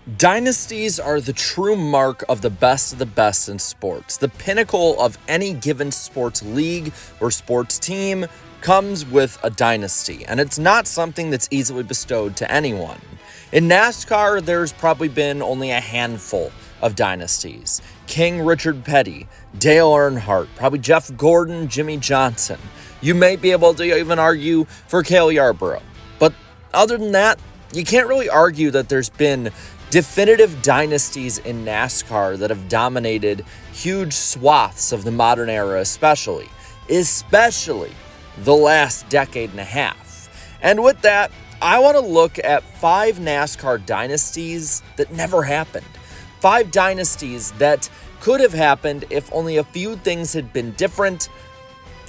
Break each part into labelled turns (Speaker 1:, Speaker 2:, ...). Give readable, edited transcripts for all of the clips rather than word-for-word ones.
Speaker 1: Dynasties are the true mark of the best in sports. The pinnacle of any given sports league or sports team comes with a dynasty, and it's not something that's easily bestowed to anyone. In NASCAR, there's probably been only a handful of dynasties. King Richard Petty, Dale Earnhardt, probably Jeff Gordon, Jimmie Johnson. You may be able to even argue for Cale Yarborough. But other than that, you can't really argue that there's been definitive dynasties in NASCAR that have dominated huge swaths of the modern era, especially the last decade and a half. And with that, I want to look at 5 NASCAR dynasties that never happened. 5 dynasties that could have happened if only a few things had been different.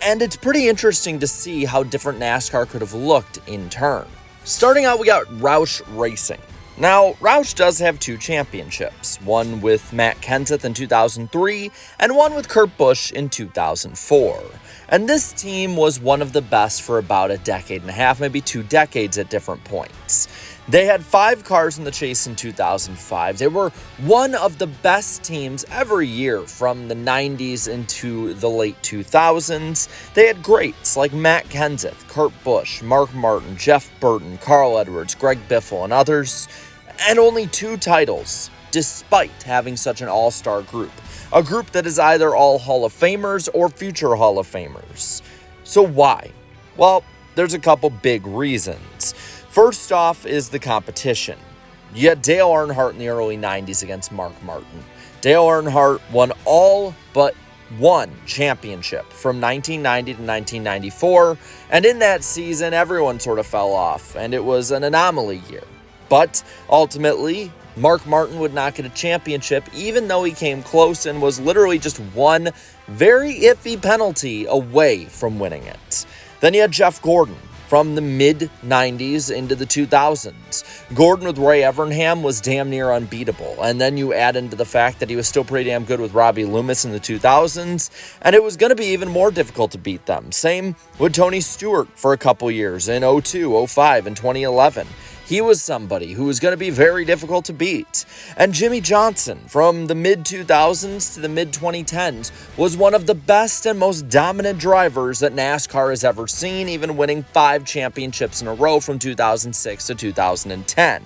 Speaker 1: And it's pretty interesting to see how different NASCAR could have looked in turn. Starting out, we got Roush Racing. Now, Roush does have 2 championships, one with Matt Kenseth in 2003 and one with Kurt Busch in 2004. And this team was one of the best for about a decade and a half, maybe 2 decades at different points. They had 5 cars in the chase in 2005. They were one of the best teams every year from the 90s into the late 2000s. They had greats like Matt Kenseth, Kurt Busch, Mark Martin, Jeff Burton, Carl Edwards, Greg Biffle, and others, and only 2 titles, despite having such an all-star group. A group that is either all Hall of Famers or future Hall of Famers. So why? Well, there's a couple big reasons. First off is the competition. You had Dale Earnhardt in the early 90s against Mark Martin. Dale Earnhardt won all but one championship from 1990 to 1994, and in that season, everyone sort of fell off, and it was an anomaly year. But ultimately, Mark Martin would not get a championship, even though he came close and was literally just one very iffy penalty away from winning it. Then you had Jeff Gordon. From the mid-90s into the 2000s. Gordon with Ray Evernham was damn near unbeatable, and then you add into the fact that he was still pretty damn good with Robbie Loomis in the 2000s, and it was going to be even more difficult to beat them. Same with Tony Stewart for a couple years in 02, 05, and 2011. He was somebody who was going to be very difficult to beat. And Jimmie Johnson, from the mid-2000s to the mid-2010s, was one of the best and most dominant drivers that NASCAR has ever seen, even winning 5 championships in a row from 2006 to 2010.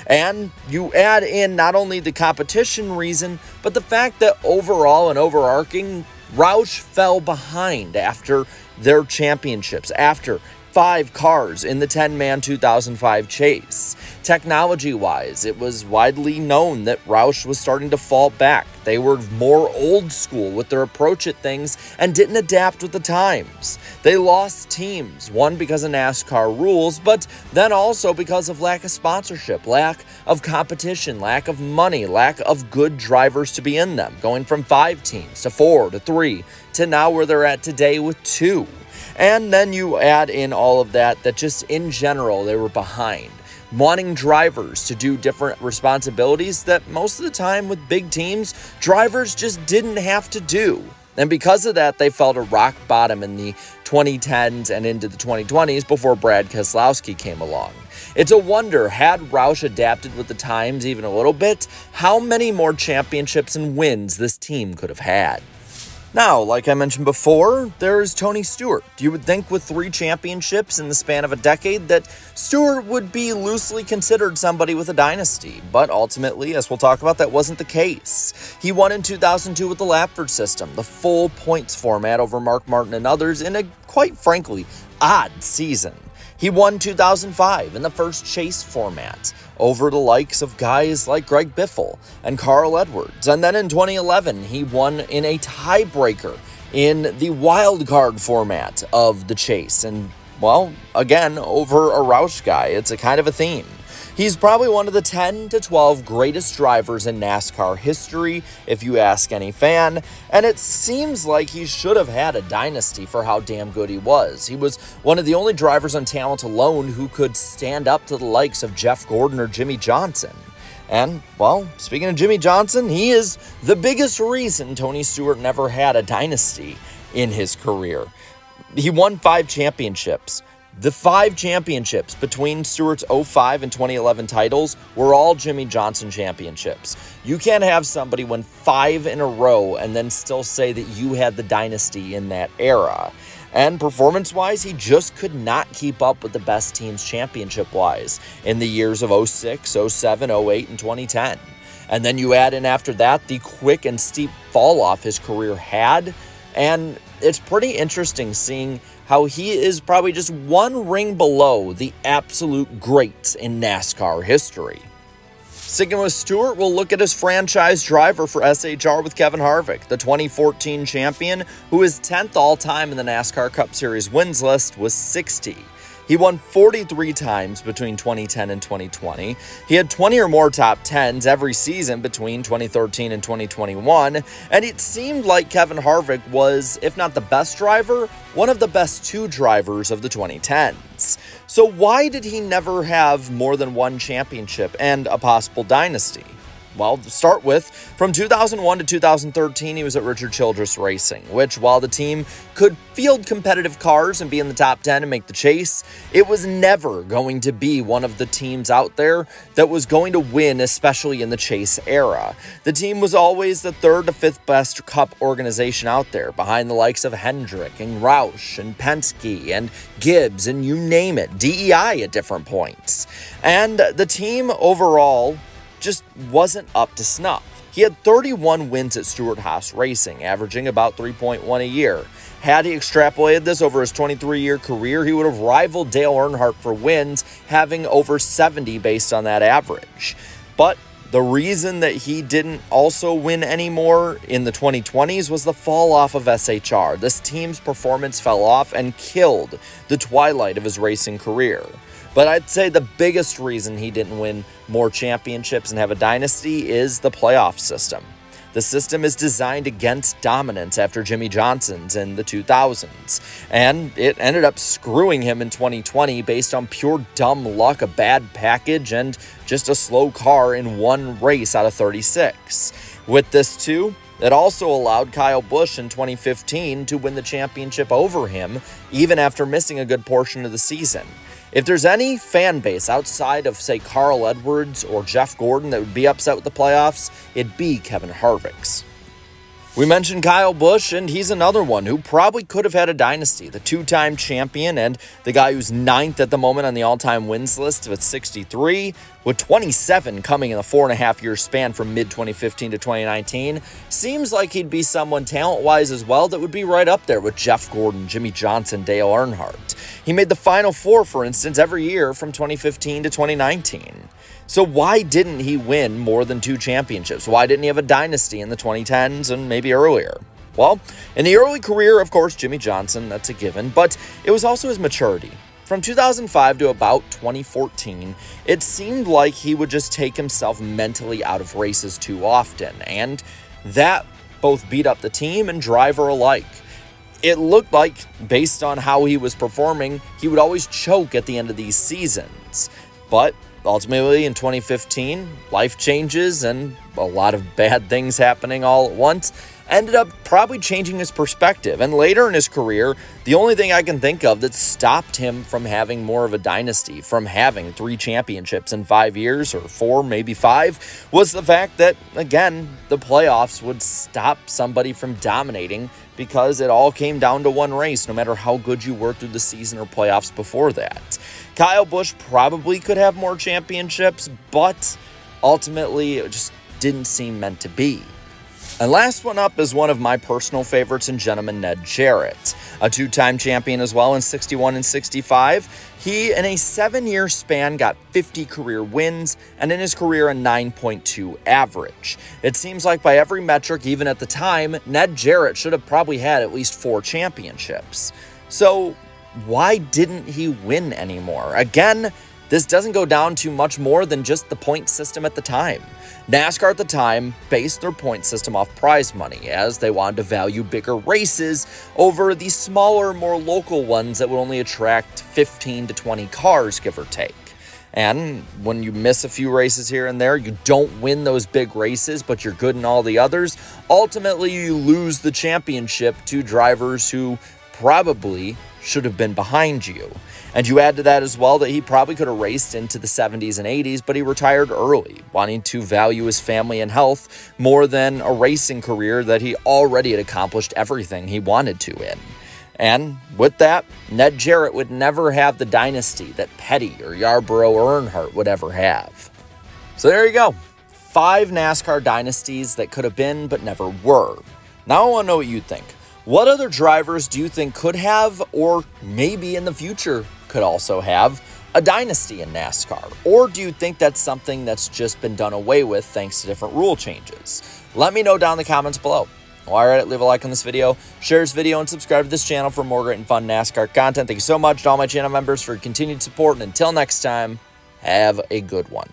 Speaker 1: And you add in not only the competition reason, but the fact that overall and overarching, Roush fell behind after their championships, after 5 cars in the 10-man 2005 chase. Technology-wise, it was widely known that Roush was starting to fall back. They were more old school with their approach at things and didn't adapt with the times. They lost teams, one because of NASCAR rules, but then also because of lack of sponsorship, lack of competition, lack of money, lack of good drivers to be in them, going from 5 teams to 4 to 3 to now where they're at today with 2. And then you add in all of that just in general, they were behind. Wanting drivers to do different responsibilities that most of the time with big teams, drivers just didn't have to do. And because of that, they fell to rock bottom in the 2010s and into the 2020s before Brad Keselowski came along. It's a wonder, had Roush adapted with the times even a little bit, how many more championships and wins this team could have had. Now, like I mentioned before, there's Tony Stewart. You would think with 3 championships in the span of a decade that Stewart would be loosely considered somebody with a dynasty, but ultimately, as we'll talk about, that wasn't the case. He won in 2002 with the Lapford system, the full points format over Mark Martin and others in a, quite frankly, odd season. He won 2005 in the first chase format over the likes of guys like Greg Biffle and Carl Edwards. And then in 2011, he won in a tiebreaker in the wild card format of the chase. And, well, again, over a Roush guy. It's a kind of a theme. He's probably one of the 10 to 12 greatest drivers in NASCAR history, if you ask any fan, and it seems like he should have had a dynasty for how damn good he was. He was one of the only drivers on talent alone who could stand up to the likes of Jeff Gordon or Jimmie Johnson. And, well, speaking of Jimmie Johnson, he is the biggest reason Tony Stewart never had a dynasty in his career. He won 5 championships, The 5 championships between Stewart's 05 and 2011 titles were all Jimmie Johnson championships. You can't have somebody win 5 in a row and then still say that you had the dynasty in that era. And performance-wise, he just could not keep up with the best teams championship-wise in the years of 06, 07, 08, and 2010. And then you add in after that the quick and steep fall-off his career had, and it's pretty interesting seeing how he is probably just one ring below the absolute greats in NASCAR history. Sticking with Stewart, we'll look at his franchise driver for SHR with Kevin Harvick, the 2014 champion, who is 10th all-time in the NASCAR Cup Series wins list with 60. He won 43 times between 2010 and 2020. He had 20 or more top 10s every season between 2013 and 2021, and it seemed like Kevin Harvick was, if not the best driver, one of the best 2 drivers of the 2010s. So why did he never have more than one championship and a possible dynasty? Well, to start with, from 2001 to 2013, he was at Richard Childress Racing, which, while the team could field competitive cars and be in the top 10 and make the chase, it was never going to be one of the teams out there that was going to win, especially in the chase era. The team was always the 3rd to 5th best Cup organization out there, behind the likes of Hendrick and Roush and Penske and Gibbs and you name it, DEI at different points. And the team overall just wasn't up to snuff. He had 31 wins at Stewart-Haas Racing, averaging about 3.1 a year. Had he extrapolated this over his 23-year career, he would have rivaled Dale Earnhardt for wins, having over 70 based on that average. But the reason that he didn't also win anymore in the 2020s was the fall off of SHR. This team's performance fell off and killed the twilight of his racing career. But I'd say the biggest reason he didn't win more championships and have a dynasty is the playoff system. The system is designed against dominance after Jimmie Johnson's in the 2000s, and it ended up screwing him in 2020 based on pure dumb luck, a bad package, and just a slow car in one race out of 36. With this too, it also allowed Kyle Busch in 2015 to win the championship over him, even after missing a good portion of the season. If there's any fan base outside of, say, Carl Edwards or Jeff Gordon that would be upset with the playoffs, it'd be Kevin Harvick's. We mentioned Kyle Busch, and he's another one who probably could have had a dynasty. The 2-time champion and the guy who's 9th at the moment on the all-time wins list with 63, with 27 coming in a 4.5-year span from mid-2015 to 2019. Seems like he'd be someone talent-wise as well that would be right up there with Jeff Gordon, Jimmie Johnson, Dale Earnhardt. He made the Final Four, for instance, every year from 2015 to 2019. So why didn't he win more than 2 championships? Why didn't he have a dynasty in the 2010s and maybe earlier? Well, in the early career, of course, Jimmie Johnson, that's a given, but it was also his maturity. From 2005 to about 2014, it seemed like he would just take himself mentally out of races too often, and that both beat up the team and driver alike. It looked like, based on how he was performing, he would always choke at the end of these seasons. But ultimately, in 2015, life changes and a lot of bad things happening all at once ended up probably changing his perspective. And later in his career, the only thing I can think of that stopped him from having more of a dynasty, from having 3 championships in 5 years, or 4, maybe 5, was the fact that, again, the playoffs would stop somebody from dominating because it all came down to one race, no matter how good you were through the season or playoffs before that. Kyle Busch probably could have more championships, but ultimately it just didn't seem meant to be. And last one up is one of my personal favorites in gentleman Ned Jarrett, a 2-time champion as well in 61 and 65. He, in a 7-year span, got 50 career wins, and in his career, a 9.2 average. It seems like by every metric, even at the time, Ned Jarrett should have probably had at least 4 championships. So why didn't he win anymore? Again, this doesn't go down to much more than just the point system at the time. NASCAR at the time based their point system off prize money, as they wanted to value bigger races over the smaller, more local ones that would only attract 15 to 20 cars, give or take. And when you miss a few races here and there, you don't win those big races, but you're good in all the others, ultimately you lose the championship to drivers who probably should have been behind you. And you add to that as well that he probably could have raced into the 70s and 80s, but he retired early, wanting to value his family and health more than a racing career that he already had accomplished everything he wanted to in. And with that, Ned Jarrett would never have the dynasty that Petty or Yarborough or Earnhardt would ever have. So there you go. 5 NASCAR dynasties that could have been but never were. Now I want to know what you think. What other drivers do you think could have, or maybe in the future could also have, a dynasty in NASCAR? Or do you think that's something that's just been done away with thanks to different rule changes? Let me know down in the comments below. While you're at it, leave a like on this video, share this video, and subscribe to this channel for more great and fun NASCAR content. Thank you so much to all my channel members for your continued support, and until next time, have a good one.